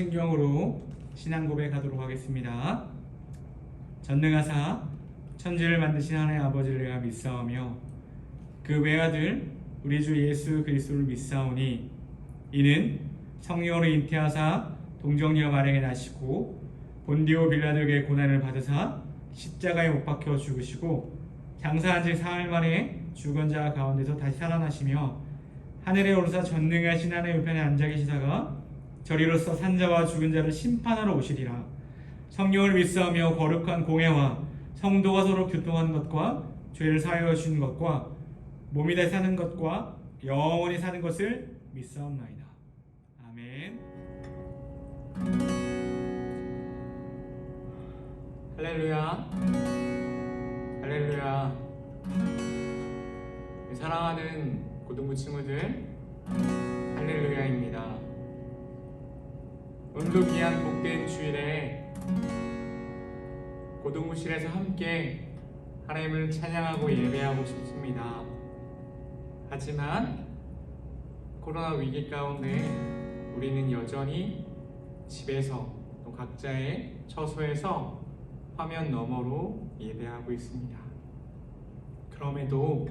사도신경으로 신앙 고백하도록 하겠습니다. 전능하사 천지를 만드신 하나님 아버지를 내가 믿사오며 그 외아들 우리 주 예수 그리스도를 믿사오니 이는 성령으로 잉태하사 동정녀 마량에 나시고 본디오 빌라도에게 고난을 받으사 십자가에 못 박혀 죽으시고 장사한 지 사흘 만에 죽은 자 가운데서 다시 살아나시며 하늘에 오르사 전능하신 하나님의 우편에 앉아 계시다가 저리로서 산자와 죽은 자를 심판하러 오시리라. 성령을 믿사오며 거룩한 공회와 성도가 서로 교통하는 것과 죄를 사하여 주시는 것과 몸이 다시 사는 것과 영원히 사는 것을 믿사옵나이다. 아멘. 할렐루야, 할렐루야. 사랑하는 고등부 친구들, 할렐루야입니다. 오늘도 귀한 복된 주일에 고등부실에서 함께 하나님을 찬양하고 예배하고 싶습니다. 하지만 코로나 위기 가운데 우리는 여전히 집에서 또 각자의 처소에서 화면 너머로 예배하고 있습니다. 그럼에도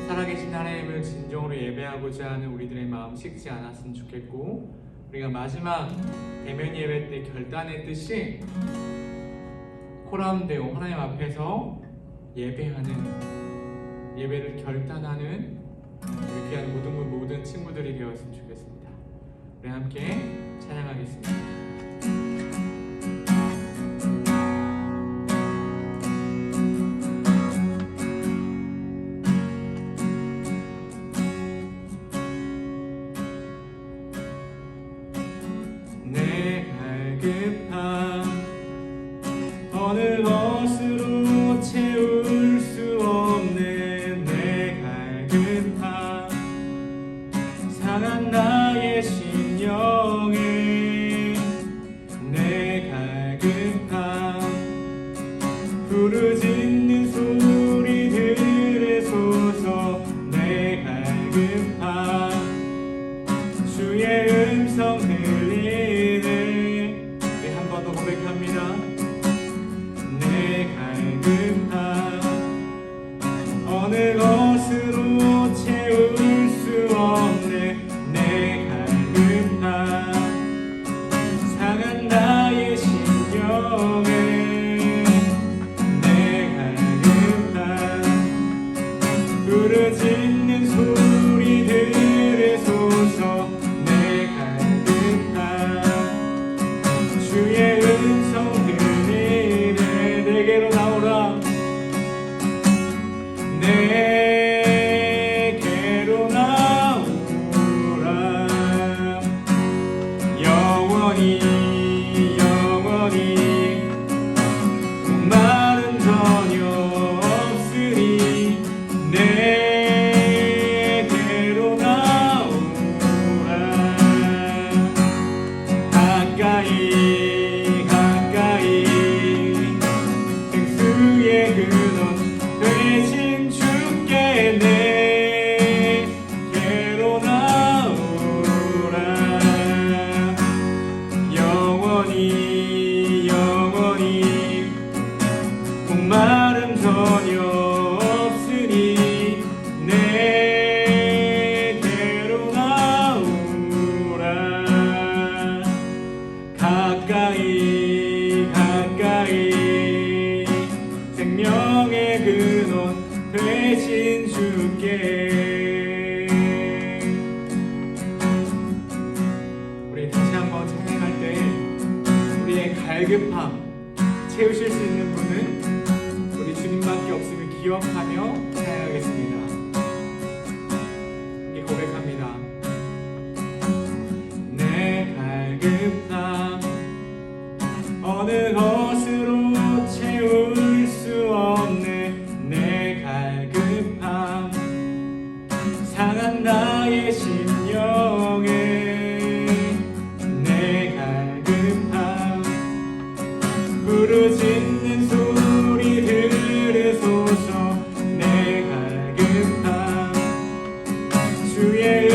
살아계신 하나님을 진정으로 예배하고자 하는 우리들의 마음 식지 않았으면 좋겠고, 우리가 마지막 대면 예배 때 결단했듯이 코라운데오 하나님 앞에서 예배를 결단하는 우리 귀한 모든 친구들이 되었으면 좋겠습니다. 우리 함께 찬양하겠습니다. 어느 것으로 채울 수 없는 내 갈급함, 상한 나의 심령에 내 갈급함, 부르짖는 소리들에 솟아 내 갈급함, 주의 음성 들리네. 네, 한 번 더 고백합니다. 어느 것으로 채울 수 없네 내 갈급함, 상한 나의 심령에 내 갈급함, 부르짖는 소리들에 솟아 내 갈급함, 주의 음성 들리네. 내게로 나오라. 내게로 나오라. 영원히 목마름 전혀 없으니 내게로 나오라. 가까이 생수의 근원 되신 주께 내게로 나오라. 영원히 목마름 전혀 없으니 내게로 나오라. 가까이 생명의 근원 되신 주께. 우리 다시 한번 찬양할 때 우리의 갈급함 채우실 수 있는 분은 우리 주님밖에 없음을 기억하며 찬양하겠습니다. 함께 고백합니다. 내 갈급함 어느 것으로 채울 수 없네 내 갈급함, 상한 나의 심령에 내 갈급함, 부르짖는 소리들에 솟아 내 갈급함, 주의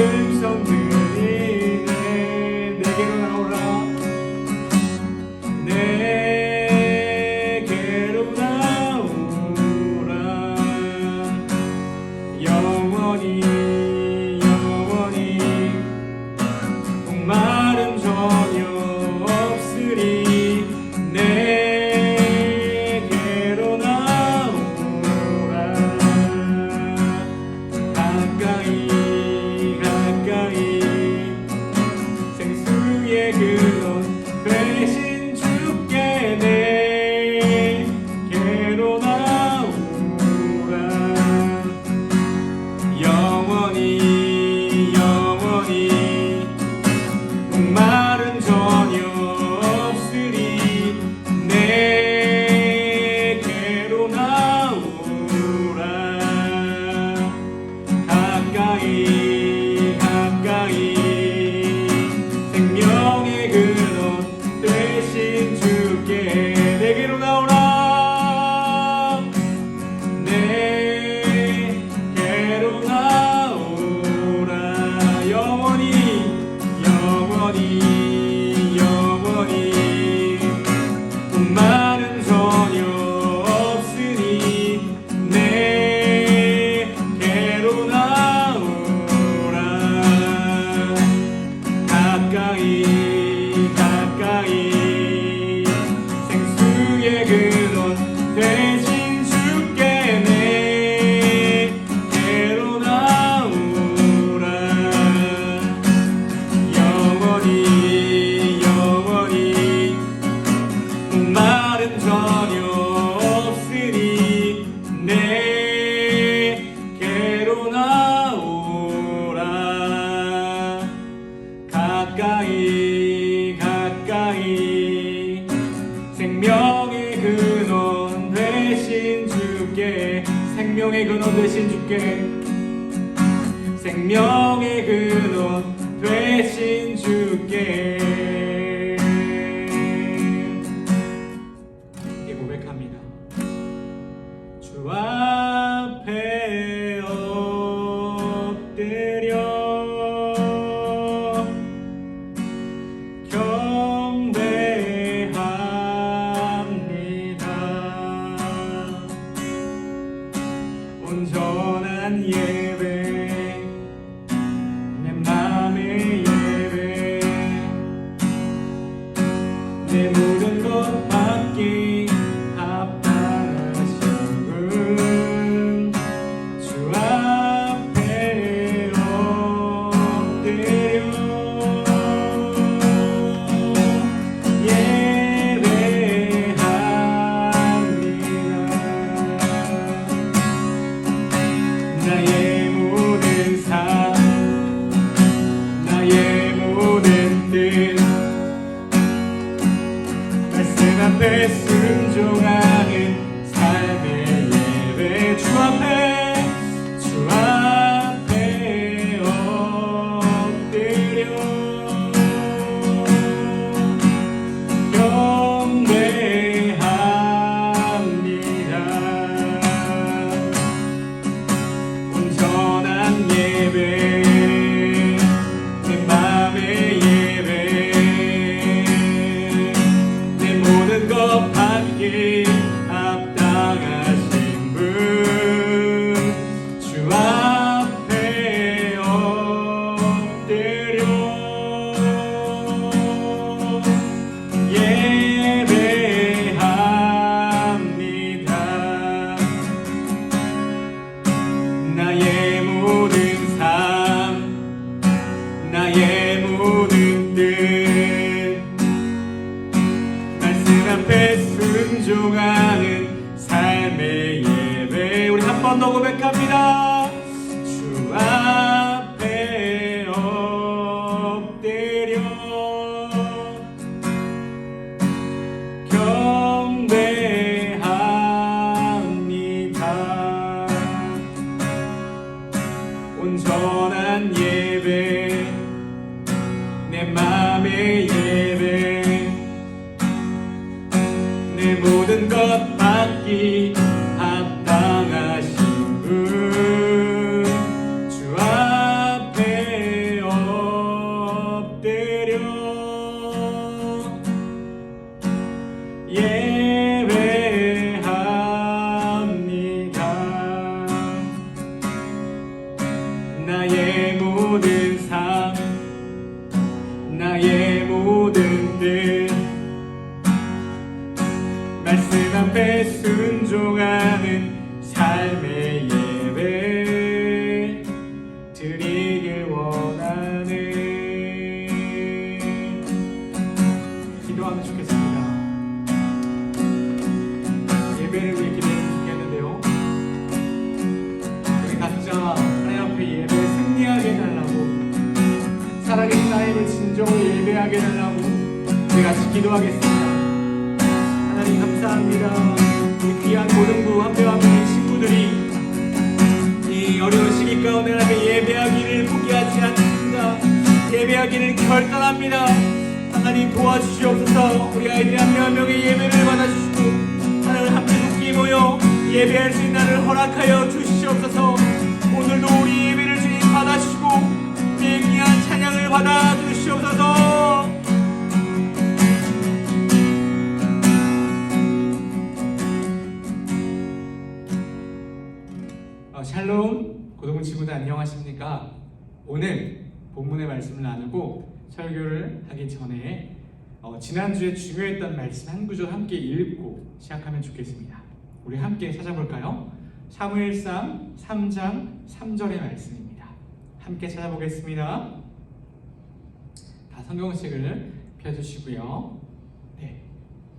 주께 생명의 근원 되신 주께 생명의 근원 되신 주께 이 고백합니다. 주 앞에 엎드려 온전한 예배 내 맘의 예배 내 모든 것 받기 합당하신 분 주 앞에 엎드려 나의 모든 삶 나의 모든 뜻 말씀 앞에 순종하는 삶의 예배 주 앞에 엎드려 경배합니다. 온전한 예배 내 맘의 예배 내 모든 것 받기 합당하신 분 주 앞에 엎드려 예배합니다. 나의 모든 삶 나의 모든 뜻 말씀 앞에 순종하는 삶의 예배 우리 한 번 더 고백합니다. 주 앞에 엎드려 경배합니다. 온전한 예배 내 맘의 예배 내 모든 것 받기 합당하신 분 주 앞에 엎드려 예배합니다. 나의 모든 삶 나의 모든 뜻 말씀 앞에 순종하는 삶의 예배 드리길 원하네. 기도하면 좋겠습니다. 예배를 우리 기도했으면 좋겠는데요. 우리 각자 하나님 앞에 예배를 승리하게 해달라고 살아계신 하나님을 진정으로 예배하게 해달라고 우리 같이 기도하겠습니다. 하나님 감사합니다. 우리 귀한 모든 부 한 명 한 명의 친구들이 이 어려운 시기 가운데 하나님 예배하기를 포기하지 않습니다. 예배하기를 결단합니다. 하나님 도와주시옵소서. 우리 아이들 한 명 한 명의 예배를 받아주시고 하나님 함께 함께 모여 예배할 수 있는 날을 허락하여 주시옵소서. 오늘도 우리 예배를 주님 받아주시고 우리의 귀한 찬양을 받아주시옵소서. 샬롬 고등부 친구들 안녕하십니까? 오늘 본문의 말씀을 나누고 설교를 하기 전에 지난주에 중요했던 말씀 한 구절 함께 읽고 시작하면 좋겠습니다. 우리 함께 찾아볼까요? 사무엘상 3장 3절의 말씀입니다. 함께 찾아보겠습니다. 다 성경책을 펴주시고요. 네,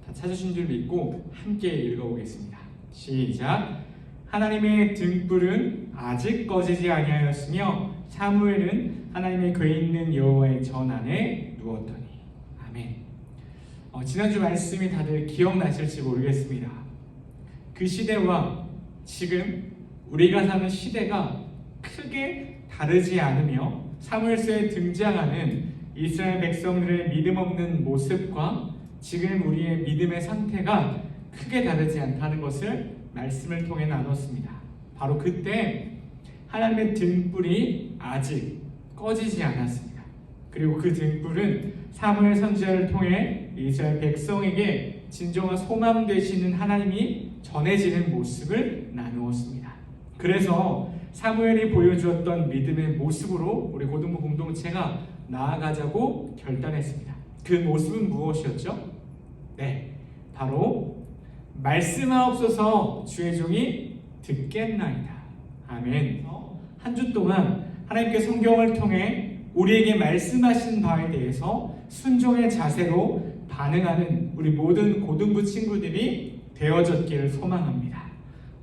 다 찾으신 줄 믿고 함께 읽어보겠습니다. 시작. 하나님의 등불은 아직 꺼지지 아니하였으며 사무엘은 하나님의 그에 있는 여호와의 전 안에 누웠더니. 아멘. 지난주 말씀이 다들 기억나실지 모르겠습니다. 그 시대와 지금 우리가 사는 시대가 크게 다르지 않으며 사무엘서에 등장하는 이스라엘 백성들의 믿음 없는 모습과 지금 우리의 믿음의 상태가 크게 다르지 않다는 것을 말씀을 통해 나눴습니다. 바로 그때 하나님의 등불이 아직 꺼지지 않았습니다. 그리고 그 등불은 사무엘 선지자를 통해 이스라엘 백성에게 진정한 소망 되시는 하나님이 전해지는 모습을 나누었습니다. 그래서 사무엘이 보여주었던 믿음의 모습으로 우리 고등부 공동체가 나아가자고 결단했습니다. 그 모습은 무엇이었죠? 네, 바로 말씀하옵소서 주의 종이 듣겠나이다. 아멘. 한 주 동안 하나님께 성경을 통해 우리에게 말씀하신 바에 대해서 순종의 자세로 반응하는 우리 모든 고등부 친구들이 되어졌기를 소망합니다.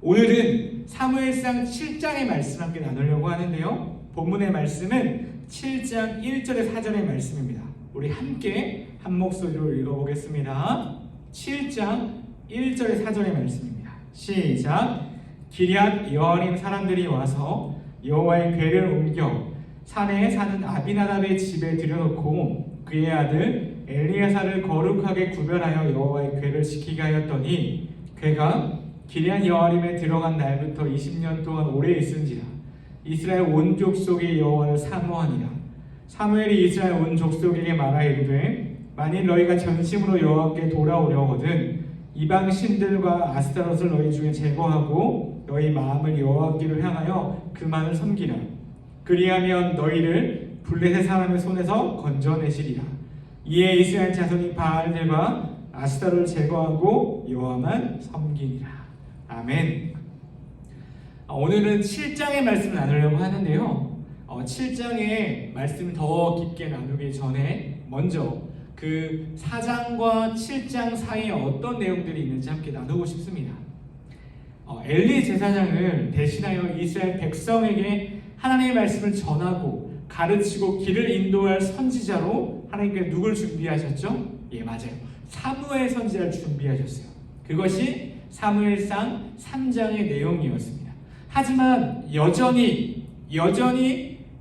오늘은 사무엘상 7장의 말씀 함께 나누려고 하는데요. 본문의 말씀은 7장 1절에 4절의 말씀입니다. 우리 함께 한 목소리로 읽어보겠습니다. 7장 1절에 4절의 말씀입니다. 시작. 기럇 여호림 사람들이 와서 여호와의 궤를 옮겨 산에 사는 아비나답의 집에 들여놓고 그의 아들 엘리야사를 거룩하게 구별하여 여호와의 궤를 지키게 하였더니 궤가 기럇 여호림에 들어간 날부터 20년 동안 오래 있은지라 이스라엘 온 족속이 여호와를 사모하니라. 사무엘이 이스라엘 온 족속에게 말하 이르되 만일 너희가 전심으로 여호와께 돌아오려거든 이방 신들과 아스타롯을 너희 중에 제거하고 너희 마음을 여호와께로 향하여 그만을 섬기라. 그리하면 너희를 블레셋 사람의 손에서 건져내시리라. 이에 이스라엘 자손이 바알들과 아스타롯을 제거하고 여호와만 섬기리라. 아멘. 오늘은 7장의 말씀을 나누려고 하는데요. 7장의 말씀을 더 깊게 나누기 전에 먼저 그 4장과 7장 사이에 어떤 내용들이 있는지 함께 나누고 싶습니다. 엘리 제사장을 대신하여 이스라엘 백성에게 하나님의 말씀을 전하고 가르치고 길을 인도할 선지자로 하나님께 누굴 준비하셨죠? 예, 맞아요. 사무엘 선지자를 준비하셨어요. 그것이 사무엘상 3장의 내용이었습니다. 하지만 여전히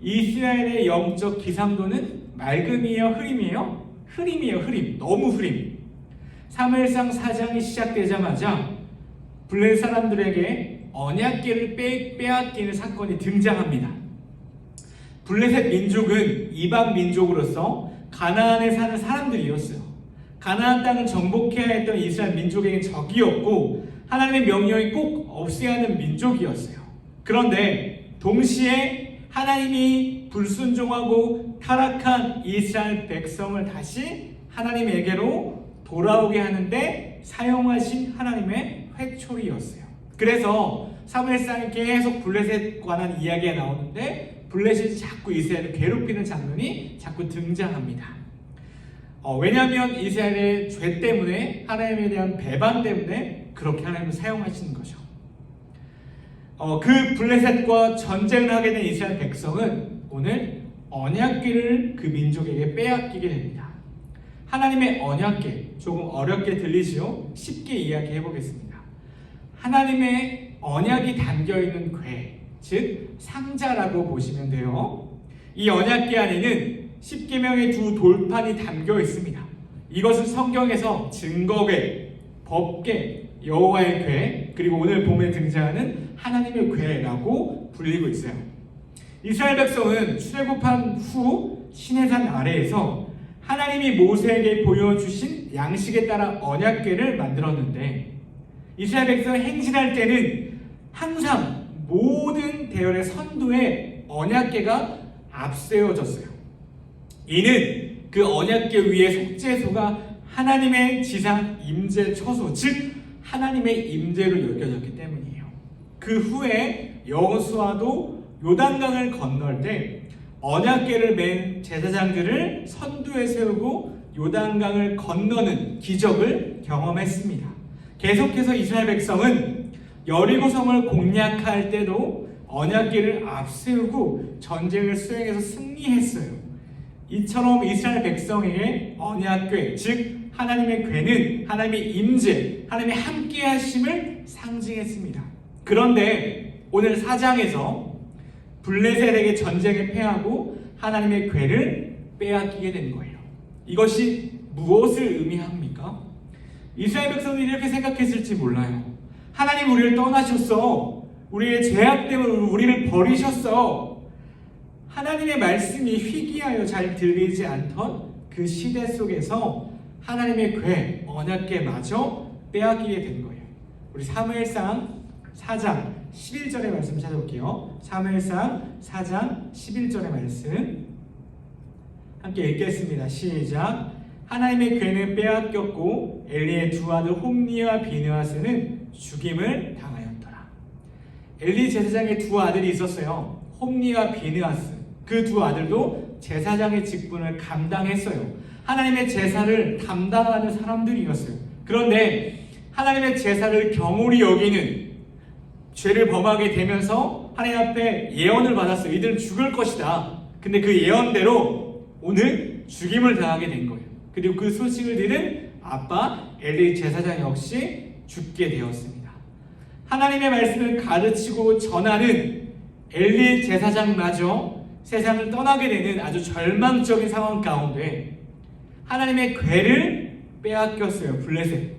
이스라엘의 영적 기상도는 맑음이에요, 흐림이에요? 흐림이에요, 흐림. 너무 흐림. 사무엘상 4장이 시작되자마자 블레셋 사람들에게 언약궤를 빼앗기는 사건이 등장합니다. 블레셋 민족은 이방 민족으로서 가나안에 사는 사람들이었어요. 가나안 땅을 정복해야 했던 이스라엘 민족에게 적이었고 하나님의 명령이 꼭 없애야 하는 민족이었어요. 그런데 동시에 하나님이 불순종하고 타락한 이스라엘 백성을 다시 하나님에게로 돌아오게 하는데 사용하신 하나님의 회초리였어요. 그래서 사무엘상에 계속 블레셋 관한 이야기가 나오는데 블레셋이 자꾸 이스라엘을 괴롭히는 장면이 자꾸 등장합니다. 왜냐하면 이스라엘의 죄 때문에 하나님에 대한 배반 때문에 그렇게 하나님을 사용하시는 거죠. 그 블레셋과 전쟁을 하게 된 이스라엘 백성은 오늘 언약궤를 그 민족에게 빼앗기게 됩니다. 하나님의 언약궤, 조금 어렵게 들리지요? 쉽게 이야기해 보겠습니다. 하나님의 언약이 담겨있는 궤, 즉 상자라고 보시면 돼요. 이 언약궤 안에는 10계명의 두 돌판이 담겨 있습니다. 이것은 성경에서 증거궤, 법궤, 여호와의 궤, 그리고 오늘 본문에 등장하는 하나님의 궤라고 불리고 있어요. 이스라엘 백성은 출애굽한 후 시내산 아래에서 하나님이 모세에게 보여주신 양식에 따라 언약궤를 만들었는데 이스라엘 백성이 행진할 때는 항상 모든 대열의 선두에 언약궤가 앞세워졌어요. 이는 그 언약궤 위에 속죄소가 하나님의 지상 임재 처소, 즉 하나님의 임재로 여겨졌기 때문이에요. 그 후에 여호수아도 요단강을 건널 때 언약궤를 맨 제사장들을 선두에 세우고 요단강을 건너는 기적을 경험했습니다. 계속해서 이스라엘 백성은 여리고성을 공략할 때도 언약궤를 앞세우고 전쟁을 수행해서 승리했어요. 이처럼 이스라엘 백성에게 언약궤, 즉 하나님의 궤는 하나님의 임재, 하나님의 함께하심을 상징했습니다. 그런데 오늘 4장에서 블레셋에게 전쟁에 패하고 하나님의 궤를 빼앗기게 된 거예요. 이것이 무엇을 의미합니까? 이스라엘 백성들이 이렇게 생각했을지 몰라요. 하나님 우리를 떠나셨어. 우리의 죄악 때문에 우리를 버리셨어. 하나님의 말씀이 희귀하여 잘 들리지 않던 그 시대 속에서 하나님의 궤, 언약궤마저 빼앗기게 된 거예요. 우리 사무엘상 4장 11절의 말씀 찾아볼게요. 사무엘상 4장 11절의 말씀 함께 읽겠습니다. 시작. 하나님의 궤는 빼앗겼고 엘리의 두 아들 홈니와 비느하스는 죽임을 당하였더라. 엘리 제사장의 두 아들이 있었어요. 홈니와 비느하스. 그 두 아들도 제사장의 직분을 감당했어요. 하나님의 제사를 담당하는 사람들이었어요. 그런데 하나님의 제사를 경홀히 여기는 죄를 범하게 되면서 하나님 앞에 예언을 받았어요. 이들은 죽을 것이다. 근데 그 예언대로 오늘 죽임을 당하게 된 거예요. 그리고 그 소식을 들은 아빠 엘리 제사장 역시 죽게 되었습니다. 하나님의 말씀을 가르치고 전하는 엘리 제사장마저 세상을 떠나게 되는 아주 절망적인 상황 가운데 하나님의 궤를 빼앗겼어요. 블레셋.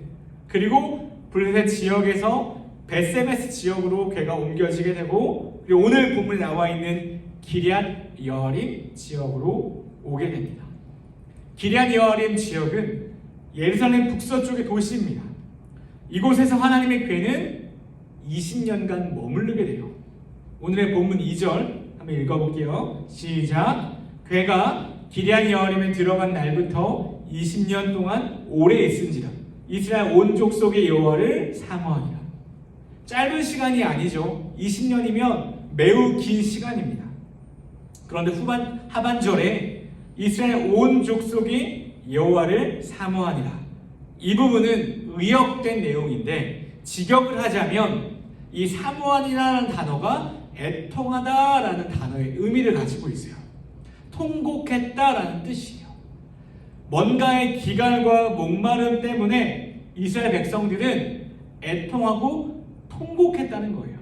그리고 블레셋 지역에서 베세메스 지역으로 궤가 옮겨지게 되고, 그리고 오늘 본문에 나와 있는 기럇 여아림 지역으로 오게 됩니다. 기럇 여아림 지역은 예루살렘 북서쪽의 도시입니다. 이곳에서 하나님의 궤는 20년간 머무르게 돼요. 오늘의 본문 2절 한번 읽어볼게요. 시작. 궤가 기럇 여아림에 들어간 날부터 20년 동안 오래 있은지라 이스라엘 온 족속의 여호와를 사모하니라. 짧은 시간이 아니죠. 20년이면 매우 긴 시간입니다. 그런데 하반절에 이스라엘 온 족속이 여호와를 사모하니라. 이 부분은 의역된 내용인데 직역을 하자면 이 사모하니라는 단어가 애통하다라는 단어의 의미를 가지고 있어요. 통곡했다라는 뜻이에요. 뭔가의 기갈과 목마름 때문에 이스라엘 백성들은 애통하고 통곡했다는 거예요.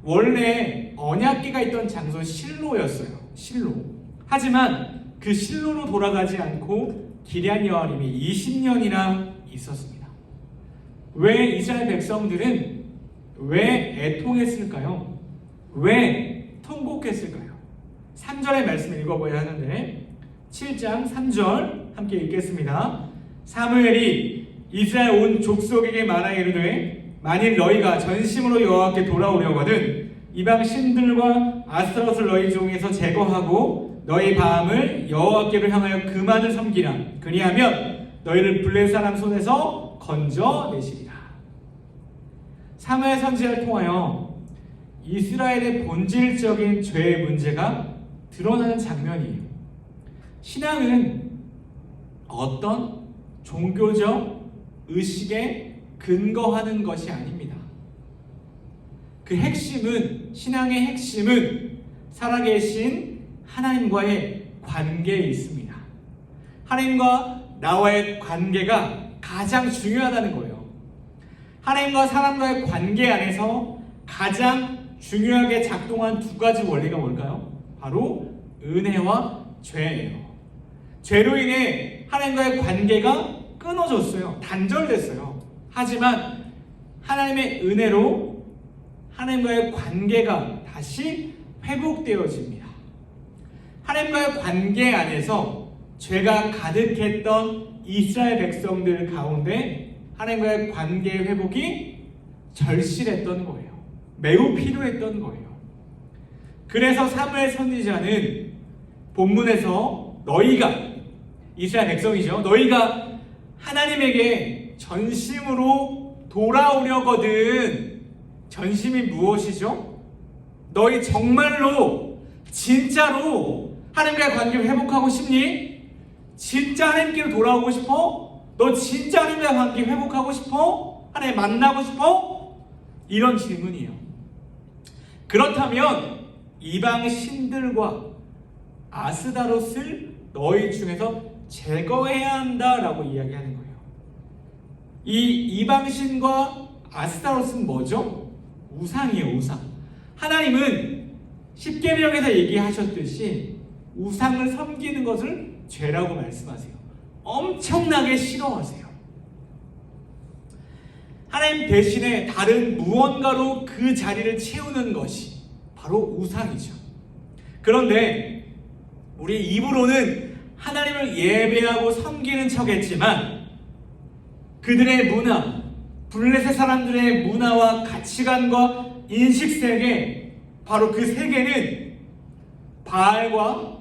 원래 언약궤가 있던 장소는 실로였어요. 실로. 하지만 그 실로로 돌아가지 않고 기럇 여아림이 20년이나 있었습니다. 왜 이스라엘 백성들은 왜 애통했을까요? 왜 통곡했을까요? 3절의 말씀을 읽어봐야 하는데 7장 3절 함께 읽겠습니다. 사무엘이 이스라엘 온 족속에게 말하여 이르되 만일 너희가 전심으로 여호와께 돌아오려거든 이방 신들과 아스타롯을 너희 중에서 제거하고 너희 마음을 여호와께로 향하여 그만을 섬기라. 그리하면 너희를 블레셋 사람 손에서 건져내시리라. 사무엘 선지자를 통하여 이스라엘의 본질적인 죄의 문제가 드러나는 장면이에요. 신앙은 어떤 종교적 의식에 근거하는 것이 아닙니다. 그 핵심은, 신앙의 핵심은 살아계신 하나님과의 관계에 있습니다. 하나님과 나와의 관계가 가장 중요하다는 거예요. 하나님과 사람과의 관계 안에서 가장 중요하게 작동한 두 가지 원리가 뭘까요? 바로 은혜와 죄예요. 죄로 인해 하나님과의 관계가 끊어졌어요. 단절됐어요. 하지만 하나님의 은혜로 하나님과의 관계가 다시 회복되어집니다. 하나님과의 관계 안에서 죄가 가득했던 이스라엘 백성들 가운데 하나님과의 관계 회복이 절실했던 거예요. 매우 필요했던 거예요. 그래서 사무엘 선지자는 본문에서 너희가, 이스라엘 백성이죠, 너희가 하나님에게 전심으로 돌아오려거든. 전심이 무엇이죠? 너희 정말로 진짜로 하나님과의 관계를 회복하고 싶니? 진짜 하나님께로 돌아오고 싶어? 너 진짜 하나님과의 관계 회복하고 싶어? 하나님 만나고 싶어? 이런 질문이에요. 그렇다면 이방 신들과 아스다롯을 너희 중에서 제거해야 한다라고 이야기하는 거예요. 이 이방신과 아스다롯은 뭐죠? 우상이에요, 우상. 하나님은 십계명에서 얘기하셨듯이 우상을 섬기는 것을 죄라고 말씀하세요. 엄청나게 싫어하세요. 하나님 대신에 다른 무언가로 그 자리를 채우는 것이 바로 우상이죠. 그런데 우리 입으로는 하나님을 예배하고 섬기는 척했지만 그들의 문화, 블레셋 사람들의 문화와 가치관과 인식세계, 바로 그 세계는 바알과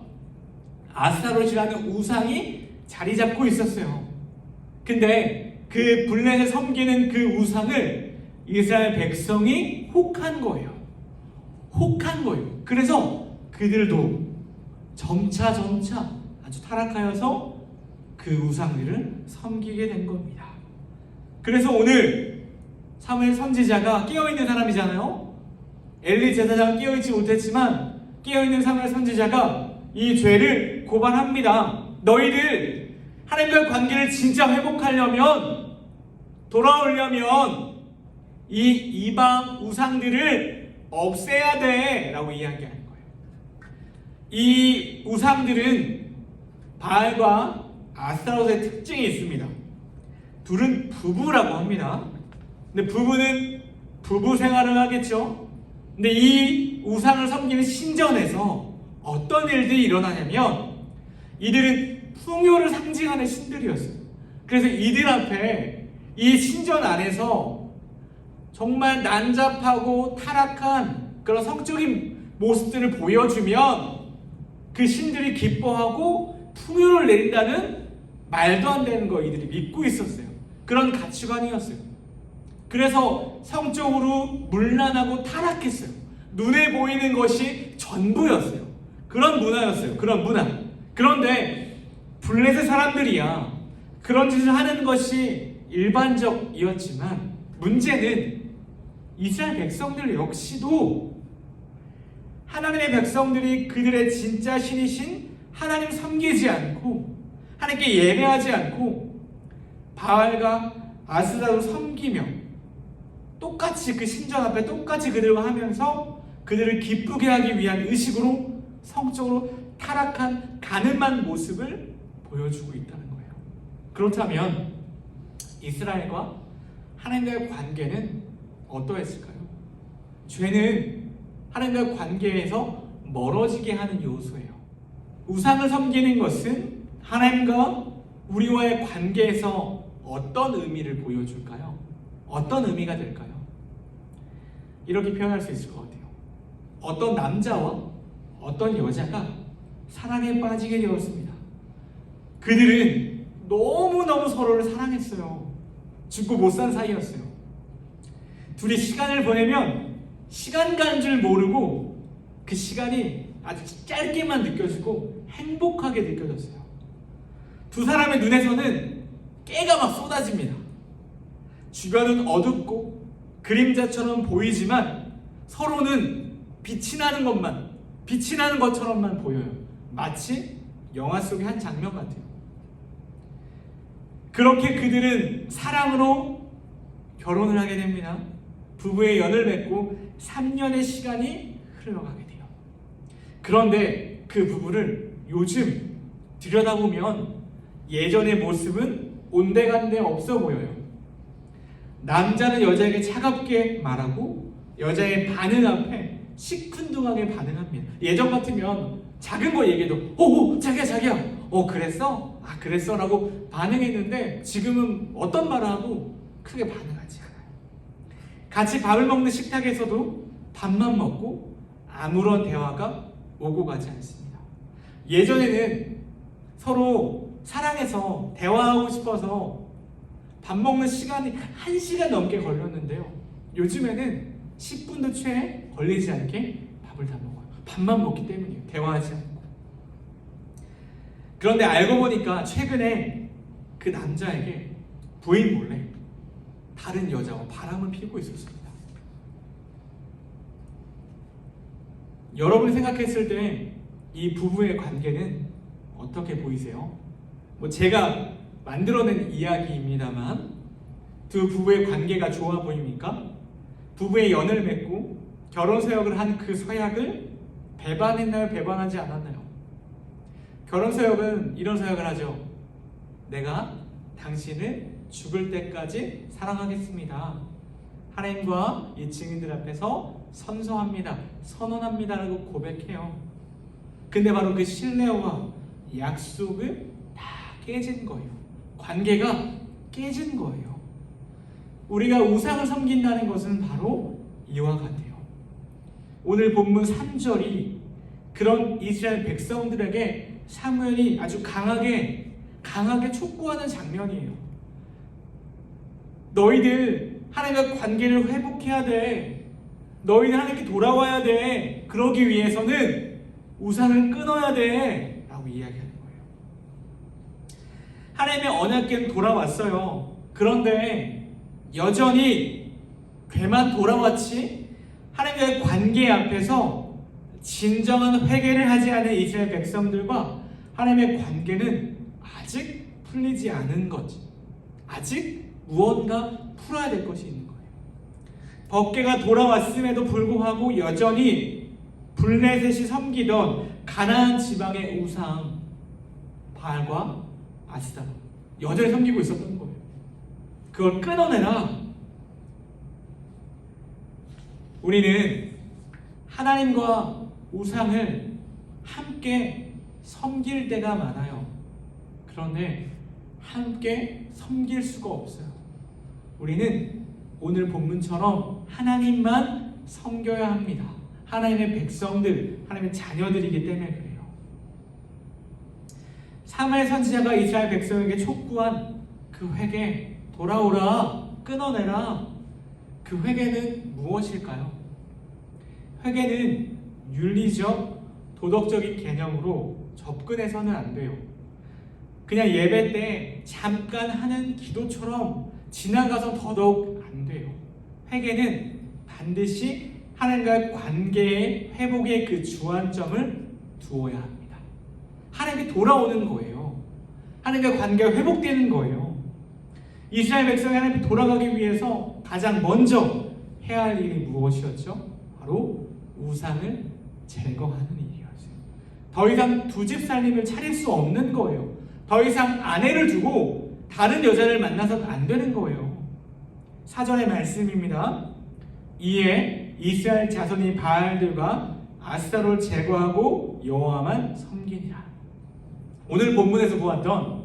아스타롯이라는 우상이 자리 잡고 있었어요. 근데 그 블레셋 섬기는 그 우상을 이스라엘 백성이 혹한 거예요. 혹한 거예요. 그래서 그들도 점차 아주 타락하여서 그 우상들을 섬기게 된 겁니다. 그래서 오늘 사무엘 선지자가 깨어있는 사람이잖아요. 엘리 제사장은 깨어있지 못했지만 깨어있는 사무엘 선지자가 이 죄를 고발합니다. 너희들 하나님과의 관계를 진짜 회복하려면, 돌아오려면 이 이방 우상들을 없애야 돼 라고 이야기하는 거예요. 이 우상들은 바알과 아스타롯의 특징이 있습니다. 둘은 부부라고 합니다. 근데 부부는 부부 생활을 하겠죠. 근데 이 우상을 섬기는 신전에서 어떤 일들이 일어나냐면 이들은 풍요를 상징하는 신들이었어요. 그래서 이들 앞에 이 신전 안에서 정말 난잡하고 타락한 그런 성적인 모습들을 보여주면 그 신들이 기뻐하고 풍요를 내린다는 말도 안 되는 거 이들이 믿고 있었어요. 그런 가치관이었어요. 그래서 성적으로 문란하고 타락했어요. 눈에 보이는 것이 전부였어요. 그런 문화였어요. 그런 문화. 그런데 블레셋 사람들이야 그런 짓을 하는 것이 일반적이었지만 문제는 이스라엘 백성들 역시도 하나님의 백성들이 그들의 진짜 신이신 하나님 섬기지 않고 하나님께 예배하지 않고 바알과 아스타롯을 섬기며 똑같이 그 신전 앞에 똑같이 그들과 하면서 그들을 기쁘게 하기 위한 의식으로 성적으로 타락한 가늠한 모습을 보여주고 있다는 거예요. 그렇다면 이스라엘과 하나님과의 관계는 어떠했을까요? 죄는 하나님과의 관계에서 멀어지게 하는 요소예요. 우상을 섬기는 것은 하나님과 우리와의 관계에서 어떤 의미를 보여줄까요? 어떤 의미가 될까요? 이렇게 표현할 수 있을 것 같아요. 어떤 남자와 어떤 여자가 사랑에 빠지게 되었습니다. 그들은 너무너무 서로를 사랑했어요. 죽고 못 산 사이였어요. 둘이 시간을 보내면 시간 가는 줄 모르고 그 시간이 아주 짧게만 느껴지고 행복하게 느껴졌어요. 두 사람의 눈에서는 깨가 막 쏟아집니다. 주변은 어둡고 그림자처럼 보이지만 서로는 빛이 나는 것처럼만 보여요. 마치 영화 속의 한 장면 같아요. 그렇게 그들은 사랑으로 결혼을 하게 됩니다. 부부의 연을 맺고 3년의 시간이 흘러가게 돼요. 그런데 그 부부를 요즘 들여다보면 예전의 모습은 온데간데 없어 보여요. 남자는 여자에게 차갑게 말하고 여자의 반응 앞에 시큰둥하게 반응합니다. 예전 같으면 작은 거 얘기해도 오 자기야 그랬어? 아 그랬어? 라고 반응했는데 지금은 어떤 말을 하고 크게 반응하지 않아요. 같이 밥을 먹는 식탁에서도 밥만 먹고 아무런 대화가 오고 가지 않습니다. 예전에는 서로 사랑해서 대화하고 싶어서 밥 먹는 시간이 1시간 넘게 걸렸는데요. 요즘에는 10분도 채 걸리지 않게 밥을 다 먹어요. 밥만 먹기 때문이에요. 대화하지 않고. 그런데 알고 보니까 최근에 그 남자에게 부인 몰래 다른 여자와 바람을 피우고 있었습니다. 여러분이 생각했을 때 이 부부의 관계는 어떻게 보이세요? 제가 만들어낸 이야기입니다만 두 부부의 관계가 좋아 보입니까? 부부의 연을 맺고 결혼 서약을 한 그 서약을 배반했나요? 배반하지 않았나요? 결혼 서약은 이런 서약을 하죠. 내가 당신을 죽을 때까지 사랑하겠습니다. 하나님과 이 증인들 앞에서 선서합니다. 선언합니다라고 고백해요. 근데 바로 그 신뢰와 약속을 다 깨진 거예요. 관계가 깨진 거예요. 우리가 우상을 섬긴다는 것은 바로 이와 같아요. 오늘 본문 3절이 그런 이스라엘 백성들에게 사무엘이 아주 강하게 촉구하는 장면이에요. 너희들 하나님과 관계를 회복해야 돼. 너희들 하나님께 돌아와야 돼. 그러기 위해서는 우상을 끊어야 돼. 라고 이야기하는 거예요. 하나님의 언약궤는 돌아왔어요. 그런데 여전히 궤만 돌아왔지 하나님과의 관계 앞에서 진정한 회개를 하지 않은 이스라엘 백성들과 하나님의 관계는 아직 풀리지 않은 거지. 아직 무언가 풀어야 될 것이 있는 거예요. 법궤가 돌아왔음에도 불구하고 여전히 블레셋이 섬기던 가나안 지방의 우상 바알과 아스타롯 여전히 섬기고 있었던 거예요. 그걸 끊어내라. 우리는 하나님과 우상을 함께 섬길 때가 많아요. 그런데 함께 섬길 수가 없어요. 우리는 오늘 본문처럼 하나님만 섬겨야 합니다. 하나님의 백성들, 하나님의 자녀들이기 때문에 그래요. 사무엘 선지자가 이스라엘 백성에게 촉구한 그 회개, 돌아오라, 끊어내라. 그 회개는 무엇일까요? 회개는 윤리적, 도덕적인 개념으로 접근해서는 안 돼요. 그냥 예배 때 잠깐 하는 기도처럼 지나가서 더더욱 안 돼요. 회개는 반드시 하나님과의 관계의 회복의 그 주안점을 두어야 합니다. 하나님께 돌아오는 거예요. 하나님과 관계가 회복되는 거예요. 이스라엘 백성이 하나님께 돌아가기 위해서 가장 먼저 해야 할 일이 무엇이었죠? 바로 우상을 제거하는 일이었어요. 더 이상 두 집 살림을 차릴 수 없는 거예요. 더 이상 아내를 두고 다른 여자를 만나서는 안 되는 거예요. 사전의 말씀입니다. 이에 이스라엘 자손이 바알들과 아스타롯을 제거하고 여호와만 섬기니라. 오늘 본문에서 보았던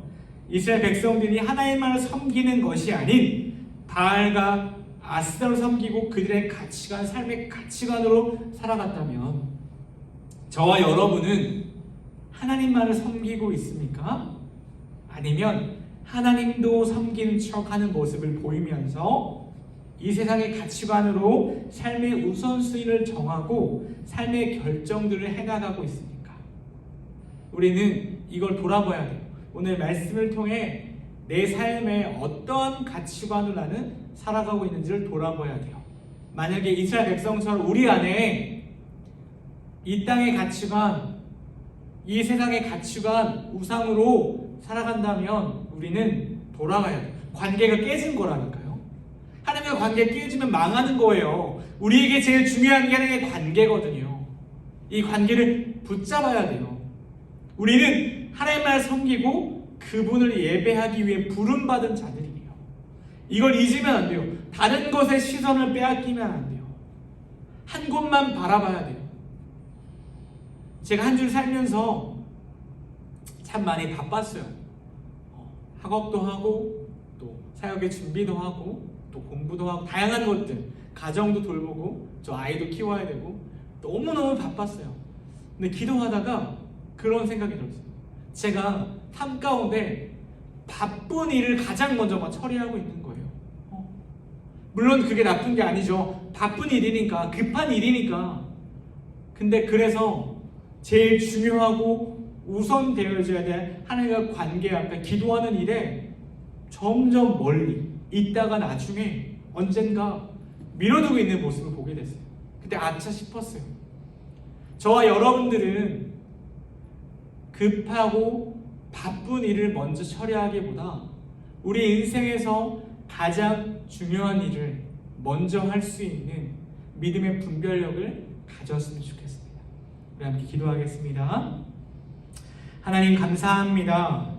이스라엘 백성들이 하나님만을 섬기는 것이 아닌 바알과 아스타를 섬기고 그들의 가치관, 삶의 가치관으로 살아갔다면 저와 여러분은 하나님만을 섬기고 있습니까? 아니면 하나님도 섬기는 척하는 모습을 보이면서 이 세상의 가치관으로 삶의 우선순위를 정하고 삶의 결정들을 해나가고 있습니까? 우리는 이걸 돌아봐야 돼요. 오늘 말씀을 통해 내 삶에 어떠한 가치관을 나는 살아가고 있는지를 돌아봐야 돼요. 만약에 이스라엘 백성처럼 우리 안에 이 땅의 가치관, 이 세상의 가치관, 우상으로 살아간다면 우리는 돌아가야 돼요. 관계가 깨진 거라니까요. 하나님과 관계 깨지면 망하는 거예요. 우리에게 제일 중요한 게 하나님의 관계거든요. 이 관계를 붙잡아야 돼요. 우리는 하나님만 섬기고 그분을 예배하기 위해 부름받은 자들이에요. 이걸 잊으면 안 돼요. 다른 것에 시선을 빼앗기면 안 돼요. 한 곳만 바라봐야 돼요. 제가 한 줄 살면서 참 많이 바빴어요. 학업도 하고 또 사역의 준비도 하고 또 공부도 하고 다양한 것들, 가정도 돌보고 저 아이도 키워야 되고 너무너무 바빴어요. 근데 기도하다가 그런 생각이 들었어요. 제가 삶 가운데 바쁜 일을 가장 먼저 처리하고 있는 거예요. 물론 그게 나쁜 게 아니죠. 바쁜 일이니까, 급한 일이니까. 근데 그래서 제일 중요하고 우선되어져야 될 하나님과 관계 앞에 기도하는 일에 점점 멀리 있다가 나중에 언젠가 미뤄두고 있는 모습을 보게 됐어요. 그때 아차 싶었어요. 저와 여러분들은 급하고 바쁜 일을 먼저 처리하기보다 우리 인생에서 가장 중요한 일을 먼저 할 수 있는 믿음의 분별력을 가졌으면 좋겠습니다. 우리 함께 기도하겠습니다. 하나님 감사합니다.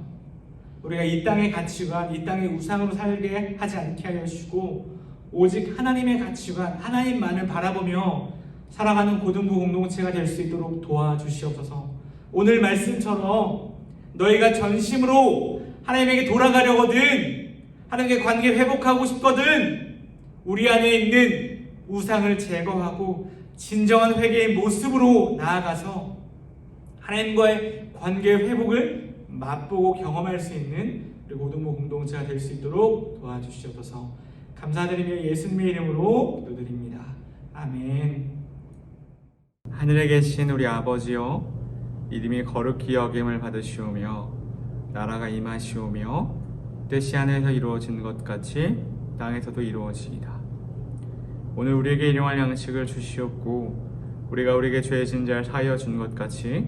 우리가 이 땅의 가치관, 이 땅의 우상으로 살게 하지 않게 하여 주시고 오직 하나님의 가치관, 하나님만을 바라보며 살아가는 고등부 공동체가 될 수 있도록 도와주시옵소서. 오늘 말씀처럼 너희가 전심으로 하나님에게 돌아가려거든, 하나님께 관계 회복하고 싶거든, 우리 안에 있는 우상을 제거하고 진정한 회개의 모습으로 나아가서 하나님과의 관계 회복을 맛보고 경험할 수 있는 우리 고등부 공동체가 될 수 있도록 도와주시옵소서. 감사드리며 예수님의 이름으로 기도드립니다. 아멘. 하늘에 계신 우리 아버지여, 이름이 거룩히 여김을 받으시오며 나라가 임하시오며 뜻이 하늘에서 이루어진 것 같이 땅에서도 이루어지이다. 오늘 우리에게 일용할 양식을 주시옵고 우리가 우리에게 죄 진 자를 사하여 준 것 같이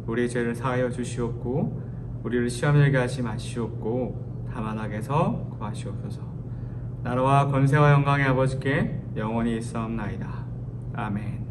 우리의 죄를 사하여 주시옵고 우리를 시험에 들게 하지 마시옵고 다만 악에서 구하시옵소서. 나라와 권세와 영광의 아버지께 영원히 있사옵나이다. 아멘.